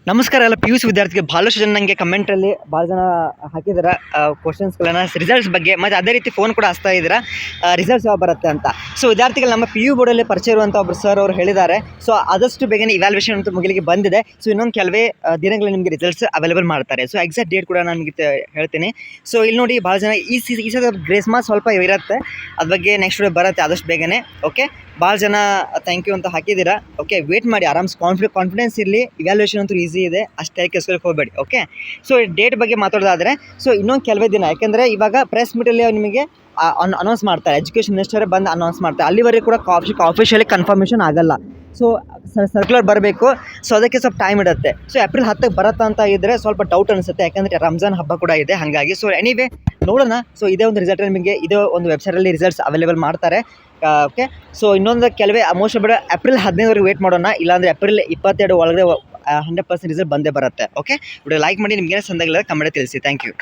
ನಮಸ್ಕಾರ ಎಲ್ಲ P U C ವಿದ್ಯಾರ್ಥಿಗೆ ಭಾಳಷ್ಟು ಜನ ನನಗೆ ಕಮೆಂಟಲ್ಲಿ ಭಾಳ ಜನ ಹಾಕಿದ್ದಾರೆ ಕ್ವಶನ್ಸ್ಗಳನ್ನು ರಿಸಲ್ಟ್ಸ್ ಬಗ್ಗೆ, ಮತ್ತು ಅದೇ ರೀತಿ ಫೋನ್ ಕೂಡ ಹಚ್ತಾ ಇದ್ದೀರಾ ರಿಸಲ್ಟ್ಸ್ ಯಾವಾಗ ಬರುತ್ತೆ ಅಂತ. ಸೊ ವಿದ್ಯಾರ್ಥಿಗಳು ನಮ್ಮ ಪಿ ಯು ಬೋರ್ಡಲ್ಲಿ ಪರಿಚಯ ಇರುವಂಥ ಒಬ್ಬರು ಸರ್ ಅವರು ಹೇಳಿದ್ದಾರೆ. ಸೊ ಆದಷ್ಟು ಬೇಗನೆ ಇವ್ಯಾಲ್ಯೂಯೇಷನ್ ಅಂತೂ ಮುಗಿಲಿಕ್ಕೆ ಬಂದಿದೆ. ಸೊ ಇನ್ನೊಂದು ಕೆಲವೇ ದಿನಗಳಲ್ಲಿ ನಿಮಗೆ ರಿಸಲ್ಟ್ಸ್ ಅವೈಲೇಬಲ್ ಮಾಡ್ತಾರೆ. ಸೊ ಎಕ್ಸಾಕ್ಟ್ ಡೇಟ್ ಕೂಡ ನಾನು ನಿಮಗೆ ಹೇಳ್ತೀನಿ. ಸೊ ಇಲ್ಲಿ ನೋಡಿ, ಭಾಳ ಜನ ಈ ಸಲ ಗ್ರೇಸ್ ಮಾರ್ಕ್ಸ್ ಸ್ವಲ್ಪ ಇರುತ್ತೆ, ಅದ್ರ ಬಗ್ಗೆ ನೆಕ್ಸ್ಟ್ ಡೇ ಬರುತ್ತೆ ಆದಷ್ಟು ಬೇಗನೆ. ಓಕೆ, ಭಾಳ ಜನ ಥ್ಯಾಂಕ್ ಯು ಅಂತ ಹಾಕಿದ್ದೀರಾ. ಓಕೆ, ವೇಟ್ ಮಾಡಿ, ಆರಾಮ್ಸ್ ಕಾನ್ಫಿಡೆನ್ಸ್ ಇರಲಿ. ಇವ್ಯಾಲ್ಯೂಯೇಷನ್ ಅಂತೂ ಈಸಿ ಇದೆ, ಅಷ್ಟೇ ಕೆಸ್ಕೊಳ್ಳೋಕೆ ಹೋಗಬೇಡಿ. ಓಕೆ, ಸೊ ಡೇಟ್ ಬಗ್ಗೆ ಮಾತಾಡೋದಾದರೆ, ಸೊ ಇನ್ನೊಂದು ಕೆಲವೇ ದಿನ, ಯಾಕೆಂದರೆ ಇವಾಗ ಪ್ರೆಸ್ ಮೀಟಲ್ಲಿ ನಿಮಗೆ ಅನೌನ್ಸ್ ಮಾಡ್ತಾರೆ, ಎಜುಕೇಷನ್ ಮಿನಿಸ್ಟರೇ ಬಂದು ಅನೌನ್ಸ್ ಮಾಡ್ತಾರೆ. ಅಲ್ಲಿವರೆಗೂ ಕೂಡ ಆಫಿಷಿಯಲಿ ಕನ್ಫರ್ಮೇಷನ್ ಆಗಲ್ಲ. ಸೊ ಸರ್ಕ್ಯುಲರ್ ಬರಬೇಕು. ಸೊ ಅದಕ್ಕೆ ಸ್ವಲ್ಪ ಟೈಮ್ ಇಡುತ್ತೆ. ಸೊ ಏಪ್ರಿಲ್ 10ಕ್ಕೆ ಬರುತ್ತಾ ಅಂತ ಇದ್ದರೆ ಸ್ವಲ್ಪ ಡೌಟ್ ಅನಿಸುತ್ತೆ, ಯಾಕಂದರೆ ರಂಜಾನ್ ಹಬ್ಬ ಕೂಡ ಇದೆ, ಹಾಗಾಗಿ. ಸೊ ಎನಿವೇ ನೋಡೋಣ. ಸೊ ಇದೇ ಒಂದು ರಿಸಲ್ಟ್ ನಿಮಗೆ ಇದೇ ಒಂದು ವೆಬ್ಸೈಟಲ್ಲಿ ರಿಸಲ್ಟ್ಸ್ ಅವೈಲೇಬಲ್ ಮಾಡ್ತಾರೆ. ಓಕೆ, ಸೊ ಇನ್ನೊಂದು ಕೆಲವೇ ಮೋಸ್ಟ್ ಬೇಡ ಏಪ್ರಿಲ್ 15ವರೆಗೆ ವೇಟ್ ಮಾಡೋಣ, ಇಲ್ಲಾಂದರೆ ಏಪ್ರಿಲ್ 22 ಒಳಗಡೆ 100% ರಿಸಲ್ಟ್ ಬಂದೇ ಬರುತ್ತೆ. ಓಕೆ, ವಿಡಿಯೋ ಲೈಕ್ ಮಾಡಿ, ನಿಮಗೆ ಸಂದೇಹ ಕಮೆಂಟ್ ತಿಳಿಸಿ. Thank you.